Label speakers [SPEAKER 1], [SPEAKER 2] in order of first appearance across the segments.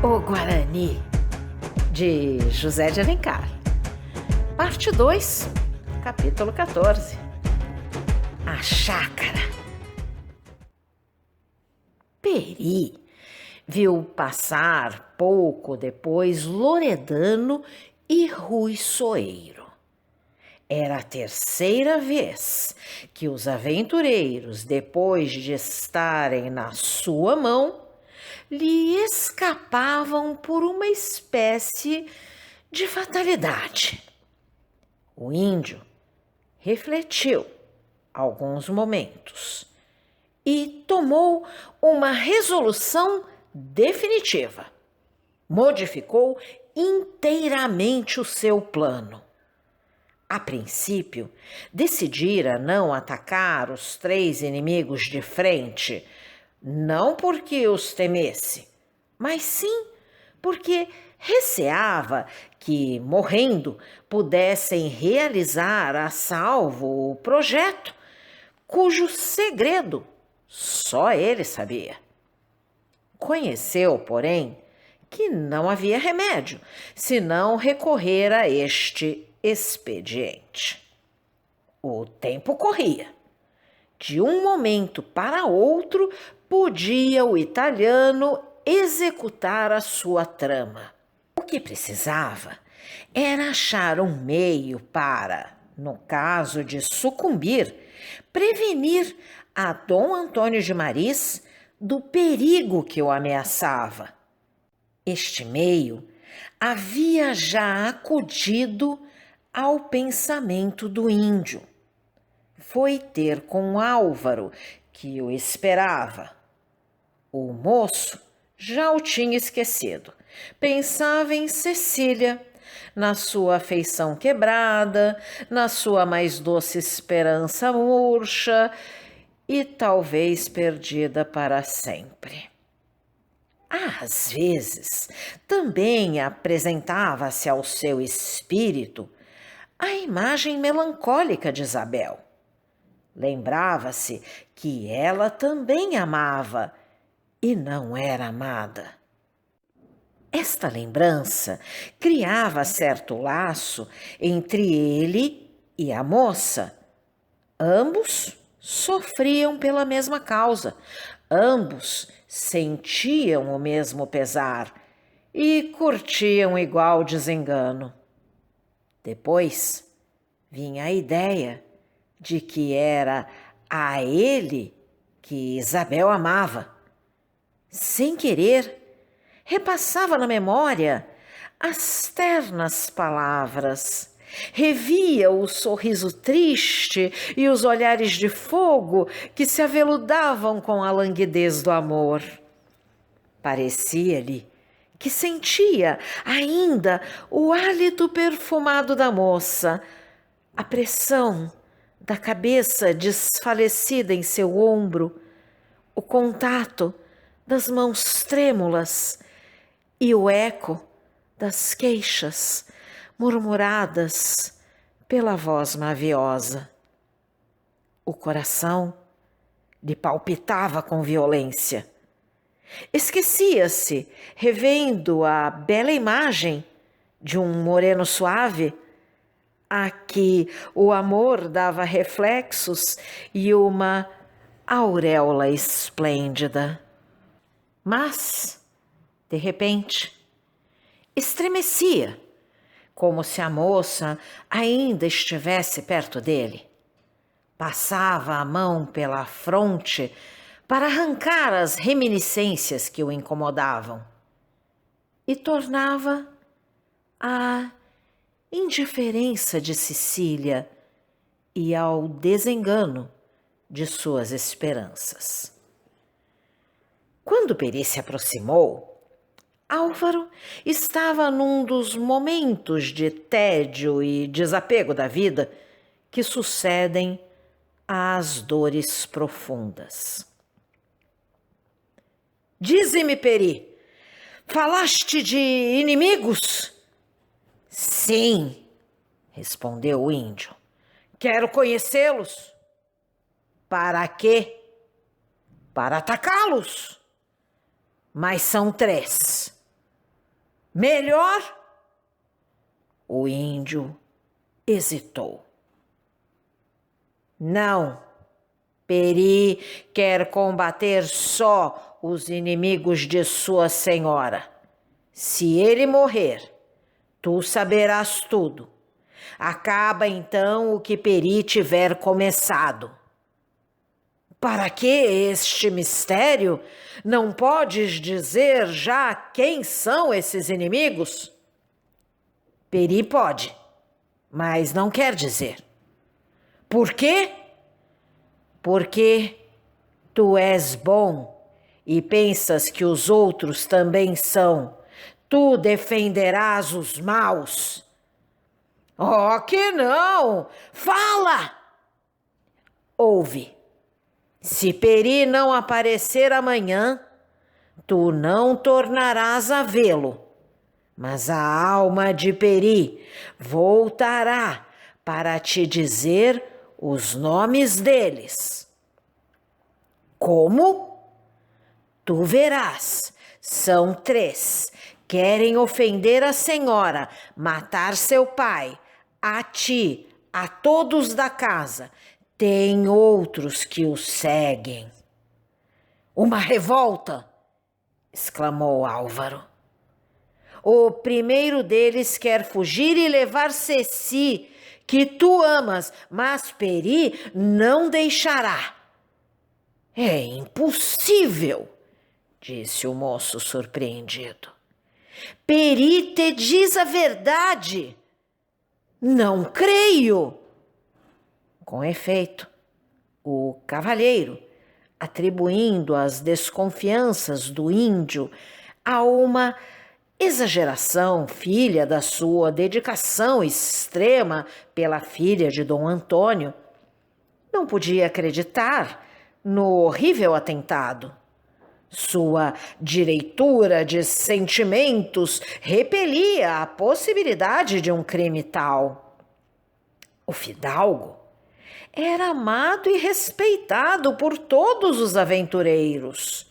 [SPEAKER 1] O Guarani, de José de Alencar. Parte 2, capítulo 14. A chácara. Peri viu passar pouco depois Loredano e Rui Soeiro. Era a terceira vez que os aventureiros, depois de estarem na sua mão, lhe escapavam por uma espécie de fatalidade. O índio refletiu alguns momentos e tomou uma resolução definitiva. Modificou inteiramente o seu plano. A princípio, decidira não atacar os três inimigos de frente, não porque os temesse, mas sim porque receava que, morrendo, pudessem realizar a salvo o projeto, cujo segredo só ele sabia. Conheceu, porém, que não havia remédio, senão recorrer a este expediente. O tempo corria. De um momento para outro, podia o italiano executar a sua trama. O que precisava era achar um meio para, no caso de sucumbir, prevenir a Dom Antônio de Maris do perigo que o ameaçava. Este meio havia já acudido ao pensamento do índio. Foi ter com Álvaro, que o esperava. O moço já o tinha esquecido. Pensava em Cecília, na sua afeição quebrada, na sua mais doce esperança murcha e talvez perdida para sempre. Às vezes, também apresentava-se ao seu espírito a imagem melancólica de Isabel. Lembrava-se que ela também amava e não era amada. Esta lembrança criava certo laço entre ele e a moça. Ambos sofriam pela mesma causa, ambos sentiam o mesmo pesar e curtiam igual desengano. Depois vinha a ideia de que era a ele que Isabel amava. Sem querer, repassava na memória as ternas palavras, revia o sorriso triste e os olhares de fogo que se aveludavam com a languidez do amor. Parecia-lhe que sentia ainda o hálito perfumado da moça, a pressão da cabeça desfalecida em seu ombro, o contato das mãos trêmulas e o eco das queixas murmuradas pela voz maviosa. O coração lhe palpitava com violência. Esquecia-se, revendo a bela imagem de um moreno suave, a que o amor dava reflexos e uma auréola esplêndida. Mas, de repente, estremecia, como se a moça ainda estivesse perto dele. Passava a mão pela fronte para arrancar as reminiscências que o incomodavam e tornava a indiferença de Cecília e ao desengano de suas esperanças. Quando Peri se aproximou, Álvaro estava num dos momentos de tédio e desapego da vida que sucedem às dores profundas. Dize-me, Peri, falaste de inimigos? Sim, respondeu o índio. Quero conhecê-los. Para quê? Para atacá-los. Mas são 3. Melhor? O índio hesitou. Não, Peri quer combater só os inimigos de sua senhora. Se ele morrer, tu saberás tudo. Acaba então o que Peri tiver começado. Para que este mistério? Não podes dizer já quem são esses inimigos? Peri pode, mas não quer dizer. Por quê? Porque tu és bom e pensas que os outros também são. Tu defenderás os maus. Oh, que não! Fala! Ouve. Se Peri não aparecer amanhã, tu não tornarás a vê-lo, mas a alma de Peri voltará para te dizer os nomes deles. Como? Tu verás, são 3. Querem ofender a senhora, matar seu pai, a ti, a todos da casa. Tem outros que o seguem. Uma revolta! Exclamou Álvaro. O primeiro deles quer fugir e levar Ceci, que tu amas, mas Peri não deixará. É impossível, disse o moço surpreendido. Peri te diz a verdade. Não creio. Com efeito, o cavalheiro, atribuindo as desconfianças do índio a uma exageração filha da sua dedicação extrema pela filha de Dom Antônio, não podia acreditar no horrível atentado. Sua direitura de sentimentos repelia a possibilidade de um crime tal. O fidalgo era amado e respeitado por todos os aventureiros.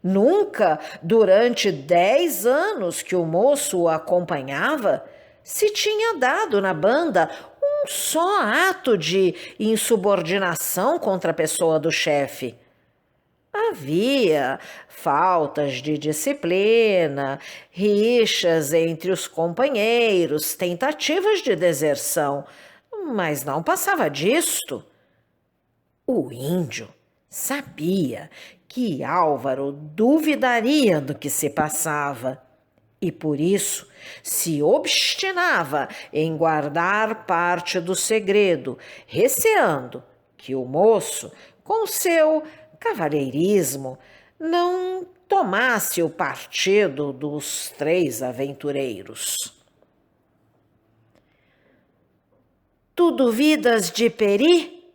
[SPEAKER 1] Nunca, durante 10 anos que o moço o acompanhava, se tinha dado na banda um só ato de insubordinação contra a pessoa do chefe. Havia faltas de disciplina, rixas entre os companheiros, tentativas de deserção, mas não passava disto. O índio sabia que Álvaro duvidaria do que se passava e, por isso, se obstinava em guardar parte do segredo, receando que o moço, com seu cavalheirismo, não tomasse o partido dos 3 aventureiros. Tu duvidas de Peri?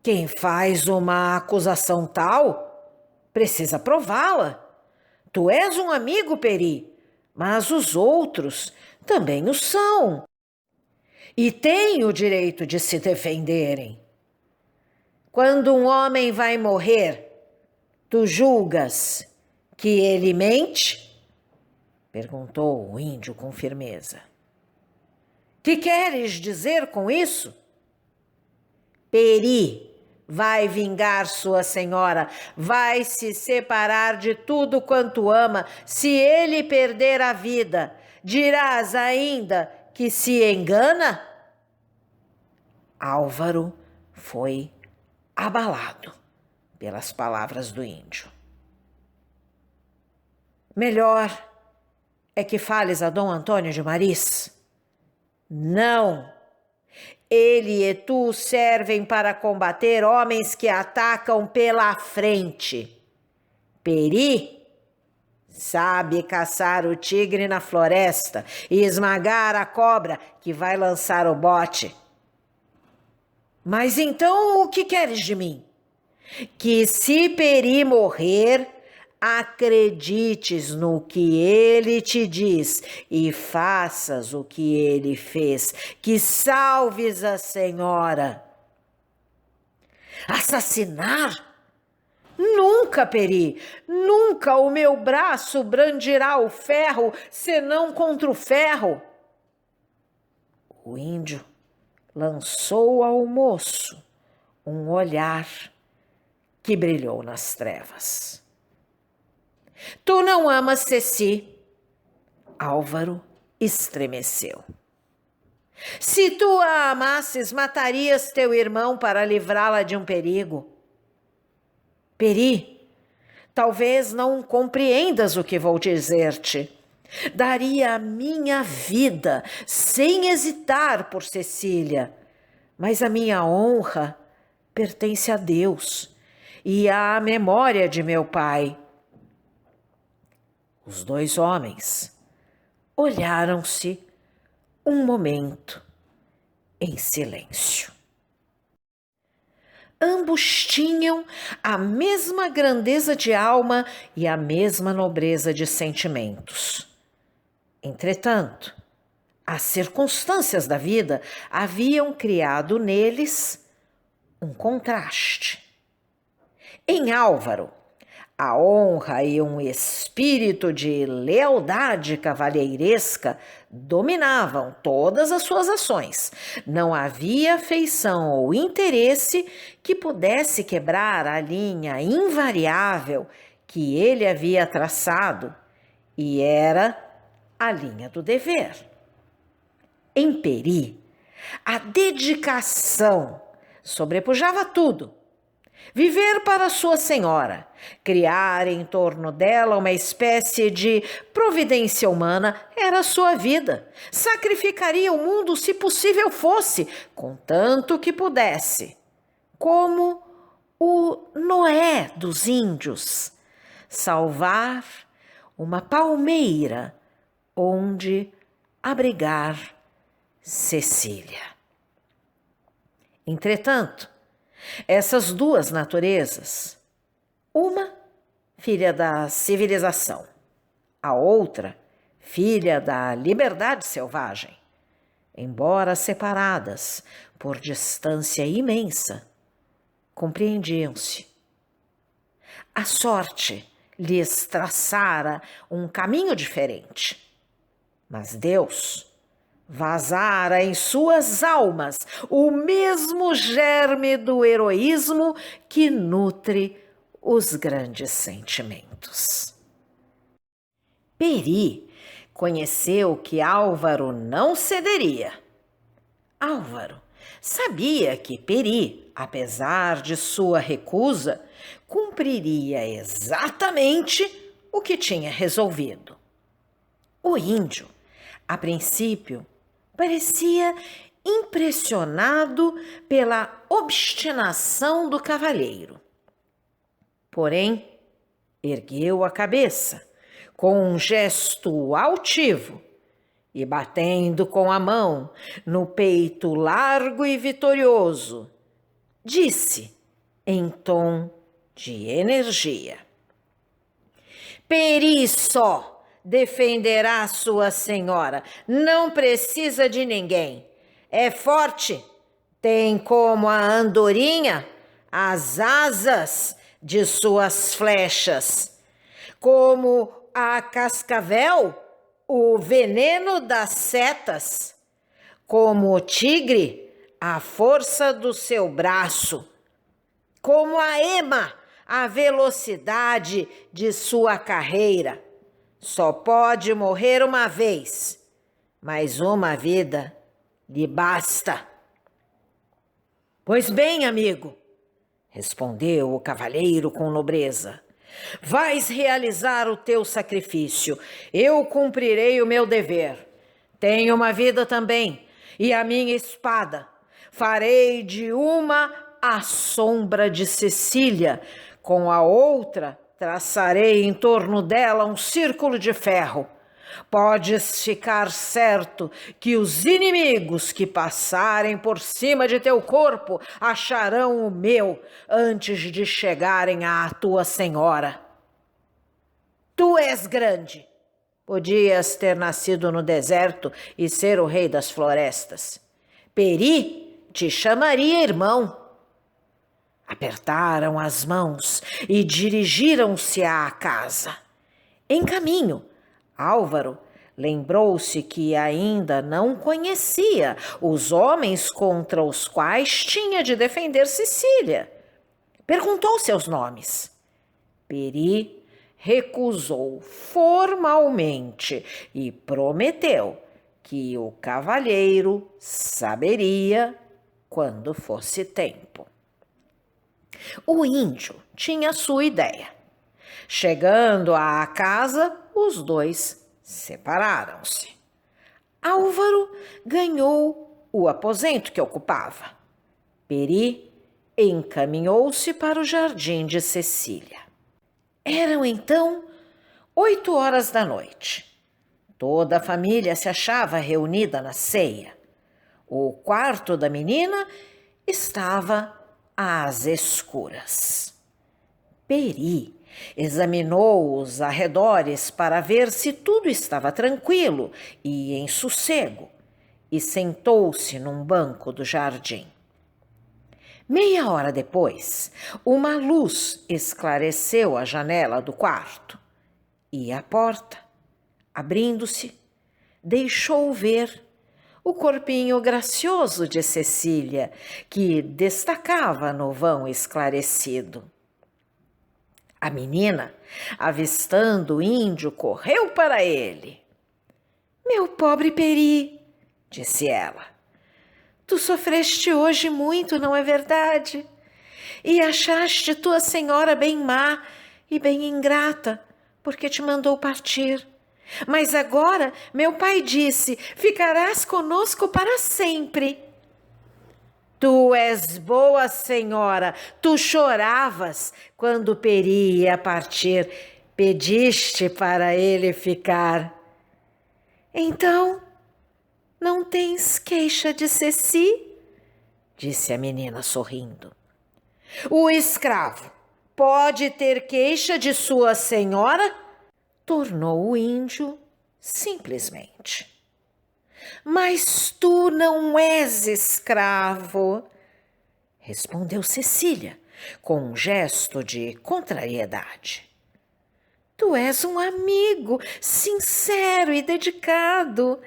[SPEAKER 1] Quem faz uma acusação tal precisa prová-la. Tu és um amigo, Peri, mas os outros também o são. E têm o direito de se defenderem. Quando um homem vai morrer, tu julgas que ele mente? Perguntou o índio com firmeza. Que queres dizer com isso? Peri vai vingar sua senhora, vai se separar de tudo quanto ama, se ele perder a vida. Dirás ainda que se engana? Álvaro foi abalado pelas palavras do índio. Melhor é que fales a Dom Antônio de Maris. Não! Ele e tu servem para combater homens que atacam pela frente. Peri sabe caçar o tigre na floresta e esmagar a cobra que vai lançar o bote. Mas então o que queres de mim? Que se Peri morrer, acredites no que ele te diz e faças o que ele fez, que salves a senhora. Assassinar? Nunca, Peri, nunca o meu braço brandirá o ferro, senão contra o ferro. O índio lançou ao moço um olhar que brilhou nas trevas. Tu não amas Ceci? Álvaro estremeceu. Se tu a amasses, matarias teu irmão para livrá-la de um perigo. Peri, talvez não compreendas o que vou dizer-te. Daria a minha vida sem hesitar por Cecília, mas a minha honra pertence a Deus e à memória de meu pai. Os dois homens olharam-se um momento em silêncio. Ambos tinham a mesma grandeza de alma e a mesma nobreza de sentimentos. Entretanto, as circunstâncias da vida haviam criado neles um contraste. Em Álvaro, a honra e um espírito de lealdade cavalheiresca dominavam todas as suas ações. Não havia afeição ou interesse que pudesse quebrar a linha invariável que ele havia traçado, e era a linha do dever. Em Peri, a dedicação sobrepujava tudo. Viver para sua senhora, criar em torno dela uma espécie de providência humana era sua vida. Sacrificaria o mundo se possível fosse, contanto que pudesse. Como o Noé dos índios, salvar uma palmeira onde abrigar Cecília. Entretanto, essas duas naturezas, uma filha da civilização, a outra filha da liberdade selvagem, embora separadas por distância imensa, compreendiam-se. A sorte lhes traçara um caminho diferente, mas Deus vazara em suas almas o mesmo germe do heroísmo que nutre os grandes sentimentos. Peri conheceu que Álvaro não cederia. Álvaro sabia que Peri, apesar de sua recusa, cumpriria exatamente o que tinha resolvido. O índio, a princípio, parecia impressionado pela obstinação do cavalheiro. Porém, ergueu a cabeça com um gesto altivo e, batendo com a mão no peito largo e vitorioso, disse em tom de energia: Peri só defenderá sua senhora, não precisa de ninguém. É forte, tem como a andorinha as asas de suas flechas, como a cascavel o veneno das setas, como o tigre a força do seu braço, como a ema a velocidade de sua carreira. Só pode morrer uma vez, mas uma vida lhe basta. Pois bem, amigo, respondeu o cavalheiro com nobreza, vais realizar o teu sacrifício, eu cumprirei o meu dever. Tenho uma vida também, e a minha espada. Farei de uma a sombra de Cecília, com a outra traçarei em torno dela um círculo de ferro. Podes ficar certo que os inimigos que passarem por cima de teu corpo acharão o meu antes de chegarem à tua senhora. Tu és grande. Podias ter nascido no deserto e ser o rei das florestas. Peri te chamaria irmão. Apertaram as mãos e dirigiram-se à casa. Em caminho, Álvaro lembrou-se que ainda não conhecia os homens contra os quais tinha de defender Cecília. Perguntou seus nomes. Peri recusou formalmente e prometeu que o cavalheiro saberia quando fosse tempo. O índio tinha sua ideia. Chegando à casa, os dois separaram-se. Álvaro ganhou o aposento que ocupava. Peri encaminhou-se para o jardim de Cecília. Eram então 8 horas da noite. Toda a família se achava reunida na ceia. O quarto da menina estava às escuras. Peri examinou os arredores para ver se tudo estava tranquilo e em sossego e sentou-se num banco do jardim. Meia hora depois, uma luz esclareceu a janela do quarto e a porta, abrindo-se, deixou ver o corpinho gracioso de Cecília, que destacava no vão esclarecido. A menina, avistando o índio, correu para ele. "Meu pobre Peri", disse ela, "tu sofreste hoje muito, não é verdade? E achaste tua senhora bem má e bem ingrata, porque te mandou partir. Mas agora meu pai disse, ficarás conosco para sempre." "Tu és boa senhora, tu choravas quando Peri ia partir, pediste para ele ficar." "Então, não tens queixa de Ceci?" disse a menina sorrindo. "O escravo pode ter queixa de sua senhora?" tornou o índio simplesmente. "Mas tu não és escravo", respondeu Cecília, com um gesto de contrariedade. "Tu és um amigo sincero e dedicado.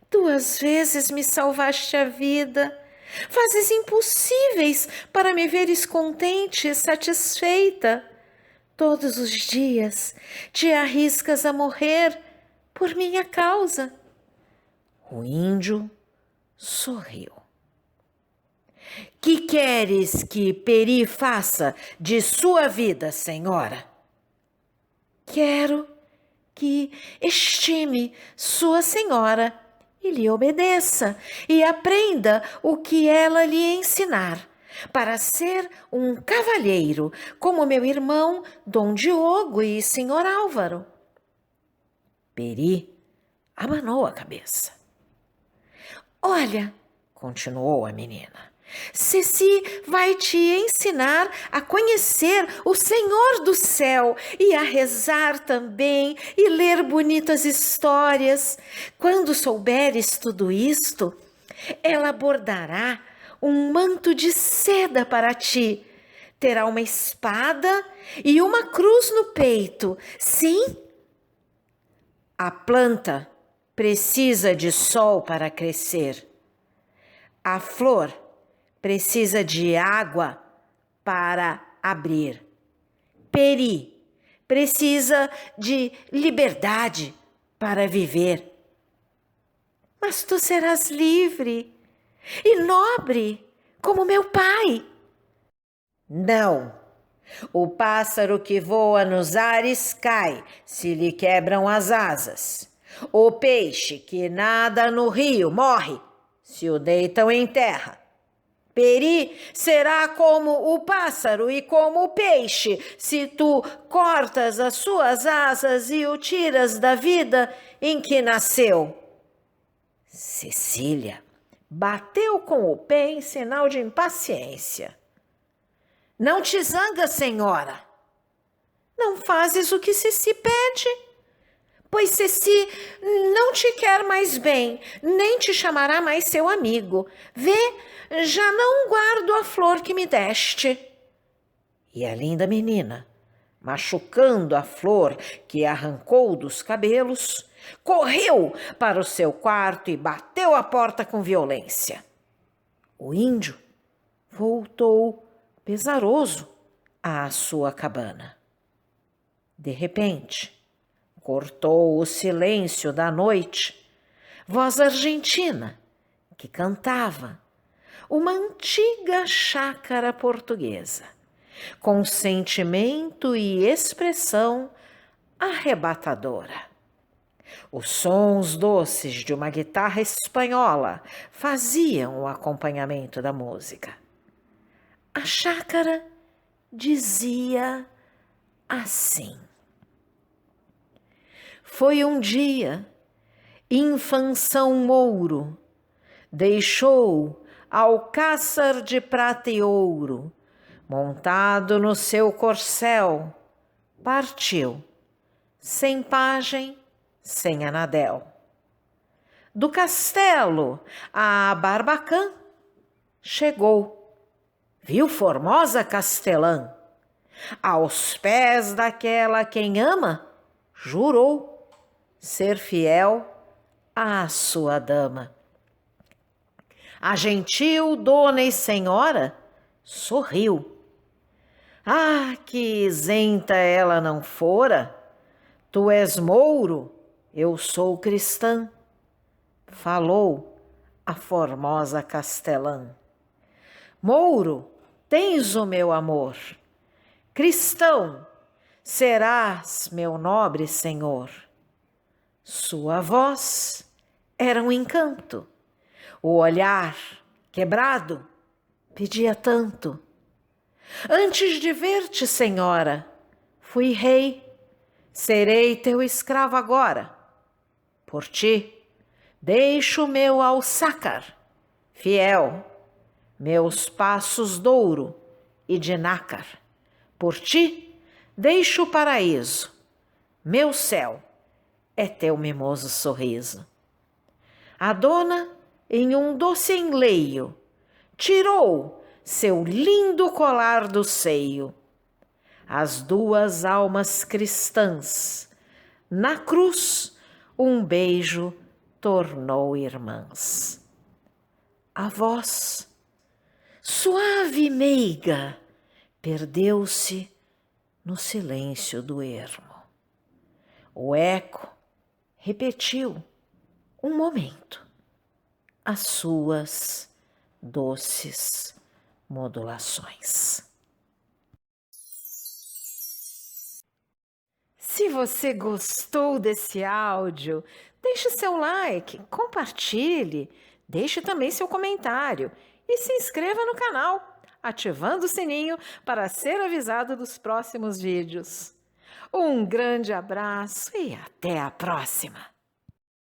[SPEAKER 1] 2 vezes me salvaste a vida. Fazes impossíveis para me veres contente e satisfeita. Todos os dias te arriscas a morrer por minha causa." O índio sorriu. "Que queres que Peri faça de sua vida, senhora?" "Quero que estime sua senhora e lhe obedeça e aprenda o que ela lhe ensinar, para ser um cavalheiro, como meu irmão Dom Diogo e senhor Álvaro." Peri abanou a cabeça. "Olha", continuou a menina, "Ceci vai te ensinar a conhecer o Senhor do céu e a rezar também e ler bonitas histórias. Quando souberes tudo isto, ela bordará um manto de seda para ti. Terá uma espada e uma cruz no peito. Sim, a planta precisa de sol para crescer. A flor precisa de água para abrir. Peri precisa de liberdade para viver. Mas tu serás livre e nobre como meu pai." "Não. O pássaro que voa nos ares cai se lhe quebram as asas. O peixe que nada no rio morre se o deitam em terra. Peri será como o pássaro e como o peixe se tu cortas as suas asas e o tiras da vida em que nasceu." Cecília bateu com o pé em sinal de impaciência. "Não te zangas, senhora." "Não fazes o que Ceci pede, pois Ceci não te quer mais bem, nem te chamará mais seu amigo. Vê, já não guardo a flor que me deste." E a linda menina, machucando a flor que arrancou dos cabelos, correu para o seu quarto e bateu a porta com violência. O índio voltou pesaroso à sua cabana. De repente, cortou o silêncio da noite voz argentina que cantava uma antiga chácara portuguesa, com sentimento e expressão arrebatadora. Os sons doces de uma guitarra espanhola faziam o acompanhamento da música. A chácara dizia assim: foi um dia, Infanção Mouro deixou alcáçar de prata e ouro, montado no seu corcel, partiu, sem pajem, sem anadel. Do castelo a Barbacã chegou, viu formosa castelã, aos pés daquela quem ama, jurou ser fiel à sua dama. A gentil dona e senhora sorriu. Ah, que isenta ela não fora! Tu és mouro, eu sou cristã, falou a formosa castelã. Mouro, tens o meu amor, cristão, serás meu nobre senhor. Sua voz era um encanto, o olhar quebrado pedia tanto. Antes de ver-te, senhora, fui rei, serei teu escravo agora. Por ti, deixo meu alçácar, fiel, meus passos douro e de nácar. Por ti, deixo o paraíso, meu céu é teu mimoso sorriso. A dona, em um doce enleio, tirou seu lindo colar do seio. As duas almas cristãs, na cruz, um beijo tornou irmãs. A voz, suave e meiga, perdeu-se no silêncio do ermo. O eco repetiu um momento as suas doces modulações. Se você gostou desse áudio, deixe seu like, compartilhe, deixe também seu comentário e se inscreva no canal, ativando o sininho para ser avisado dos próximos vídeos. Um grande abraço e até a próxima!